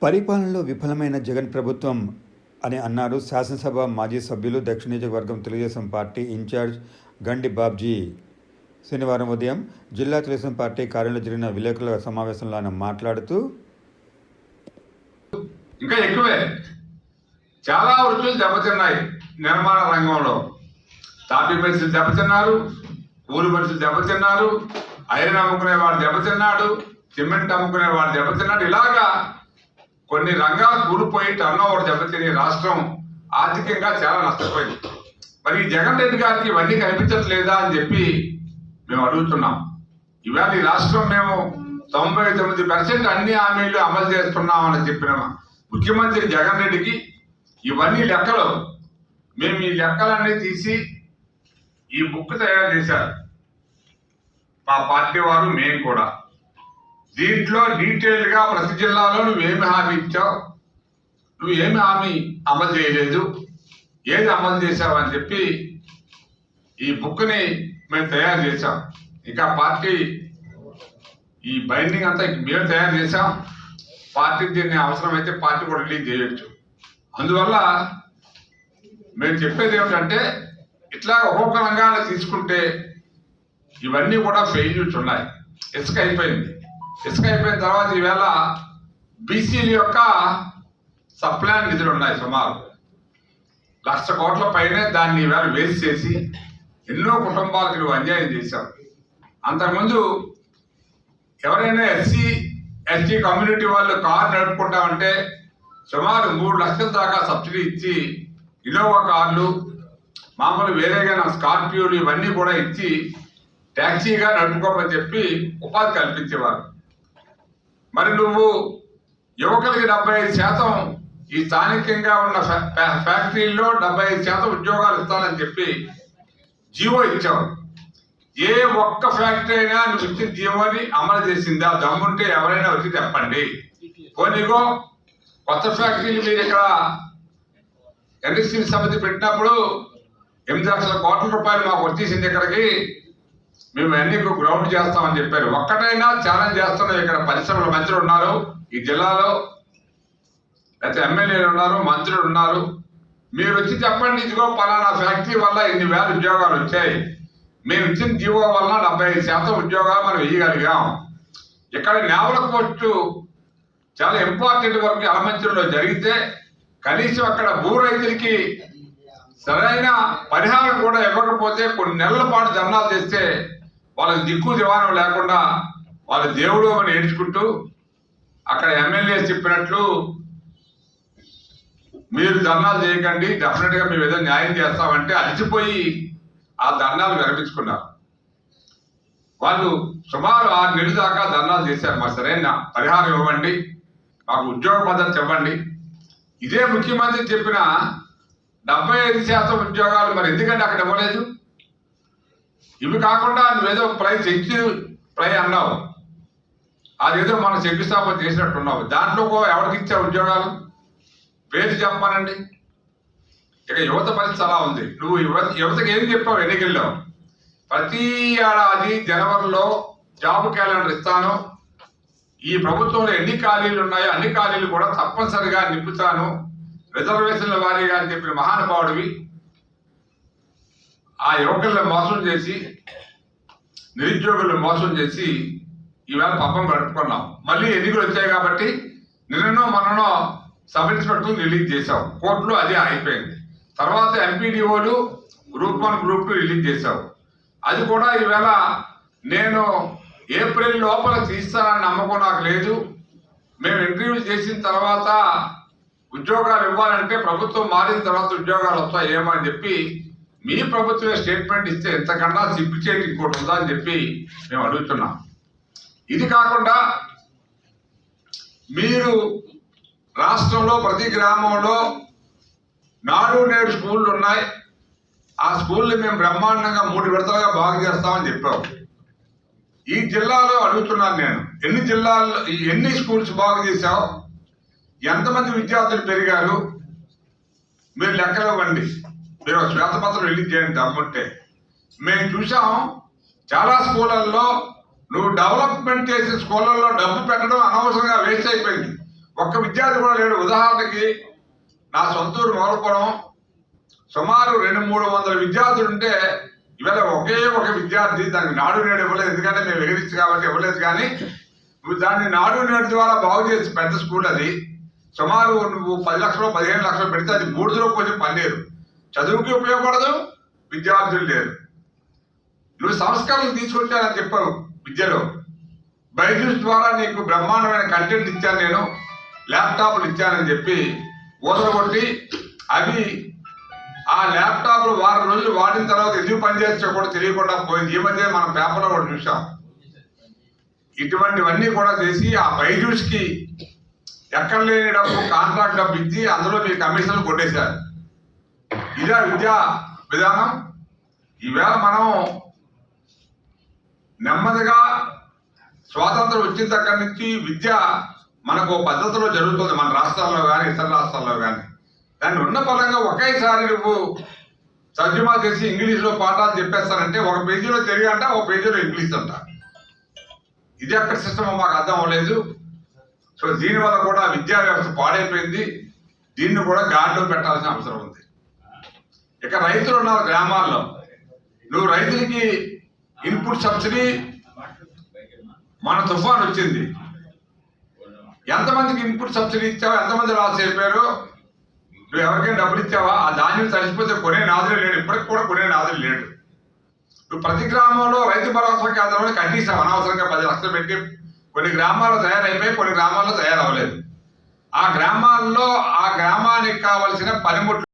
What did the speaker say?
పరిపాలనలో విఫలమైన జగన్ ప్రభుత్వం అని అన్నారు శాసనసభ మాజీ సభ్యులు దక్షిణ నియోజకవర్గం తెలుగుదేశం పార్టీ ఇన్ఛార్జ్ గండి బాబ్జీ. శనివారం ఉదయం జిల్లా తెలుగుదేశం పార్టీ కార్యాలయంలో జరిగిన విలేకరుల సమావేశంలో ఆయన మాట్లాడుతూ, ఇంకా ఎక్కువే చాలా వృత్తులు దెబ్బతిన్నాయి. నిర్మాణ రంగంలో తాపీ మనుషులు దెబ్బతిన్నారు, కూలి మనుషులు దెబ్బతిన్నారు, ఐరన్ అమ్ముకునే వాడు దెబ్బతిన్నాడు, సిమెంట్ అమ్ముకునే వాడు దెబ్బతిన్నాడు. ఇలాగా కొన్ని రంగాలు కూలిపోయి టర్న్ ఓవర్ దెబ్బతిని రాష్ట్రం ఆర్థికంగా చాలా నష్టపోయింది. మరి జగన్ రెడ్డి గారికి ఇవన్నీ కనిపించట్లేదా అని చెప్పి మేము అడుగుతున్నాం. ఇవాళ ఈ రాష్ట్రం మేము 99% అన్ని హామీలు అమలు చేస్తున్నామని చెప్పిన ముఖ్యమంత్రి జగన్ రెడ్డికి ఇవన్నీ లెక్కలు, మేము ఈ లెక్కలన్నీ తీసి ఈ బుక్ తయారు చేశారు మా పార్టీ వారు, మేము కూడా. దీంట్లో డీటెయిల్గా ప్రతి జిల్లాలో నువ్వేమి హామీ ఇచ్చావు, నువ్వేమి హామీ అమలు చేయలేదు, ఏది అమలు చేసావు అని చెప్పి ఈ బుక్ని మేము తయారు చేశాం. ఇంకా పార్టీ ఈ బైండింగ్ అంతా మేము తయారు చేశాం. పార్టీకి దీన్ని అవసరమైతే పార్టీ కూడా రిలీజ్ చేయొచ్చు. అందువల్ల మేము చెప్పేది ఏమిటంటే, ఇట్లా ఒక్కొక్క రంగాన్ని తీసుకుంటే ఇవన్నీ కూడా ఫెయిల్యూర్స్ ఉన్నాయి. ఇసుక అయిపోయింది. ఇసుక అయిపోయిన తర్వాత ఈవేళ బీసీల యొక్క సప్లాన్ నిధులు ఉన్నాయి. సుమారు 1,00,000 కోట్ల పైనే దాన్ని ఈవేళ వేస్ట్ చేసి ఎన్నో కుటుంబాలకు నువ్వు అన్యాయం చేశావు. అంతకుముందు ఎవరైనా ఎస్సీ ఎస్టీ కమ్యూనిటీ వాళ్ళు కారు నడుపుకుంటామంటే సుమారు 3 లక్షల దాకా సబ్సిడీ ఇచ్చి ఇన్నోవా కార్లు, మామూలు వేరేగా స్కార్పియోలు ఇవన్నీ కూడా ఇచ్చి ట్యాక్సీగా నడుపుకోమని చెప్పి ఉపాధి కల్పించేవారు. మరి నువ్వు యువకులకి 75% ఈ స్థానికంగా ఉన్న ఫ్యాక్టరీల్లో 75% ఉద్యోగాలు ఇస్తానని చెప్పి జీవో ఇచ్చావు. ఏ ఒక్క ఫ్యాక్టరీ అయినా నువ్వు ఇచ్చిన జీవోని అమలు చేసిందా? దమ్ముంటే ఎవరైనా వచ్చి చెప్పండి. పోనీగో కొత్త ఫ్యాక్టరీలు మీరు ఇక్కడ ఇండస్ట్రీ సమితి పెట్టినప్పుడు 8 లక్షల కోట్ల రూపాయలు మాకు వచ్చేసింది. ఇక్కడికి మేము అన్ని గ్రౌండ్ చేస్తామని చెప్పారు. ఒక్కటైనా ఛాలెంజ్ చేస్తున్నాం. ఇక్కడ పరిశ్రమల మంత్రులు ఉన్నారు ఈ జిల్లాలో, లేకపోతే ఎమ్మెల్యేలు ఉన్నారు, మంత్రులు ఉన్నారు. మీరు వచ్చి చెప్పండి, ఇదిగో పలానా ఫ్యాక్టరీ వల్ల ఇన్ని వేల ఉద్యోగాలు వచ్చాయి, మేము ఇచ్చిన జీవో వల్ల 75% ఉద్యోగాలు మనం వేయగలిగాం. ఇక్కడ నేవల పోస్టు చాలా ఇంపార్టెంట్ వర్క్ అలమంచిలో జరిగితే కనీసం అక్కడ భూ రైతులకి సరైన పరిహారం కూడా ఇవ్వకపోతే కొన్ని నెలల పాటు ధర్నాలు చేస్తే వాళ్ళకి దిక్కు దివాణం లేకుండా వాళ్ళ దేవుడు అని ఏడ్చుకుంటూ అక్కడ ఎమ్మెల్యే చెప్పినట్లు మీరు ధర్నాలు చేయకండి, డెఫినెట్గా మేము ఏదో న్యాయం చేస్తామంటే అలసిపోయి ఆ ధర్నాలు విరమించుకున్నారు. వాళ్ళు సుమారు 6 నెలల దాకా ధర్నాలు చేశారు. మాకు సరైన పరిహారం ఇవ్వండి, మాకు ఉద్యోగ పద్ధతి ఇవ్వండి. ఇదే ముఖ్యమంత్రి చెప్పిన 75% ఉద్యోగాలు మరి ఎందుకంటే అక్కడ ఇవ్వలేదు? ఇవి కాకుండా నువ్వేదో ప్రై అన్నావు, అదేదో మనం శంకుస్థాపన చేసినట్టున్నావు. దాంట్లో ఎవరికి ఇచ్చావు ఉద్యోగాలు? పేరు చెప్పానండి. ఇక యువత పరిస్థితి అలా ఉంది. నువ్వు యువతకి ఏం చెప్పావు ఎన్నికల్లో? ప్రతి ఏడాది జనవరిలో జాబ్ క్యాలెండర్ ఇస్తాను, ఈ ప్రభుత్వంలో ఎన్ని ఖాళీలు ఉన్నాయో అన్ని ఖాళీలు కూడా తప్పనిసరిగా నింపుతాను, రిజర్వేషన్ల వారీగా అని చెప్పిన మహానుభావుడివి ఆ యువకులను మోసం చేసి, నిరుద్యోగులను మోసం చేసి ఈవేళ పాపం గడుపుకున్నాం. మళ్ళీ ఎన్నికలు వచ్చాయి కాబట్టి నిన్ననో మొన్ననో సబ్ ఇన్స్పెక్టర్లు రిలీజ్ చేశావు. కోర్టులో అది అయిపోయింది. తర్వాత ఎంపీడీఓలు గ్రూప్ 1 గ్రూప్ 2 రిలీజ్ చేశావు. అది కూడా ఈవేళ నేను ఏప్రిల్ లోపల తీస్తానని నమ్మకం నాకు లేదు. మేము ఇంటర్వ్యూలు చేసిన తర్వాత ఉద్యోగాలు ఇవ్వాలంటే ప్రభుత్వం మారిన తర్వాత ఉద్యోగాలు వస్తాయి ఏమో అని చెప్పి మీ ప్రభుత్వమే స్టేట్మెంట్ ఇస్తే ఎంతకన్నా సిగ్గుచేటి ఇంకోటి ఉందా అని చెప్పి మేము అడుగుతున్నాం. ఇది కాకుండా మీరు రాష్ట్రంలో ప్రతి గ్రామంలో నాడు నేడు స్కూళ్ళు ఉన్నాయి. ఆ స్కూల్ని మేము బ్రహ్మాండంగా 3 విడతలుగా బాగు చేస్తామని చెప్పాము. ఈ జిల్లాలో అడుగుతున్నాను నేను, ఎన్ని స్కూల్స్ బాగు చేశావు? ఎంతమంది విద్యార్థులు పెరిగారు? మీరు లెక్కలు ఇవ్వండి. మీరు శ్వేతపత్రం రిలీజ్ చేయండి దమ్ముంటే. మేము చూసాం చాలా స్కూళ్ళల్లో నువ్వు డెవలప్మెంట్ చేసే స్కూళ్ళల్లో డబ్బు పెట్టడం అనవసరంగా వేస్ట్ అయిపోయింది. ఒక్క విద్యార్థి కూడా లేడు. ఉదాహరణకి నా సొంతూరు మొగలపురం సుమారు 200-300 విద్యార్థులు ఉంటే ఇవాళ ఒకే ఒక విద్యార్థి దానికి నాడు నేడు ఇవ్వలేదు. ఎందుకంటే మేము ఎగిరించి కాబట్టి ఇవ్వలేదు. కానీ నువ్వు దాన్ని నాడు నేడు ద్వారా బాగు చేసి పెద్ద స్కూల్ అది సుమారు నువ్వు 10 లక్షలు 15 లక్షలు పెడితే అది బూడిదలో కొంచెం పనిలేదు. చదువుకి ఉపయోగపడదు, విద్యార్థులు లేరు. నువ్వు సంస్కరణలు తీసుకొచ్చానని చెప్పావు విద్యలో. బైజూస్ ద్వారా నీకు బ్రహ్మాండమైన కంటెంట్ ఇచ్చాను, నేను ల్యాప్టాప్లు ఇచ్చానని చెప్పి ఊదరగొట్టి అవి ఆ ల్యాప్టాప్లు వారం రోజులు వాడిన తర్వాత ఎందుకు పనిచేస్తే కూడా తెలియకుండా పోయింది. ఈ మధ్య మనం పేపర్లో కూడా చూసాం. ఇటువంటివన్నీ కూడా చేసి ఆ బైజూస్కి ఎక్కడ లేని డబ్బు కాంట్రాక్ట్ డబ్బు ఇచ్చి అందులో మీ కమిషన్లు కొట్టేశారు. ఇదే విద్యా విధానం. ఈవేళ మనం నెమ్మదిగా స్వాతంత్రం వచ్చిన దగ్గర నుంచి విద్య మనకు పద్ధతిలో జరుగుతుంది, మన రాష్ట్రాల్లో కానీ ఇతర రాష్ట్రాల్లో కానీ. దాన్ని ఉన్న పరంగా ఒకేసారి నువ్వు తర్జుమా చేసి ఇంగ్లీష్లో పాఠాలు చెప్పేస్తానంటే ఒక పేజీలో తెలుగు అంట, ఒక పేజీలో ఇంగ్లీష్ అంట. ఇది ఎక్కడ సిస్టమ్ మాకు అర్థం అవ్వలేదు. సో దీనివల్ల కూడా విద్యా వ్యవస్థ పాడైపోయింది. దీన్ని కూడా గాడిలో పెట్టాల్సిన అవసరం ఉంది. ఇక రైతులు ఉన్నారు గ్రామాల్లో. నువ్వు రైతులకి ఇన్పుట్ సబ్సిడీ మన తుఫాన్ వచ్చింది, ఎంతమందికి ఇన్పుట్ సబ్సిడీ ఇచ్చావా, ఎంతమంది లాస్ అయిపోయారు, నువ్వు ఎవరికైనా డబ్బులు ఇచ్చావా? ఆ ధాన్యం తడిసిపోతే కొనే నాదులు లేడు, ఇప్పటికి కూడా కొనే నాదులు లేడు. నువ్వు ప్రతి గ్రామంలో రైతు భరోసా కేంద్రంలో కట్టేసావు అనవసరంగా 10 లక్షలు పెట్టి. కొన్ని గ్రామాల్లో తయారైపోయి, కొన్ని గ్రామాల్లో తయారవ్వలేదు. ఆ గ్రామాల్లో ఆ గ్రామానికి కావలసిన పనిముట్లు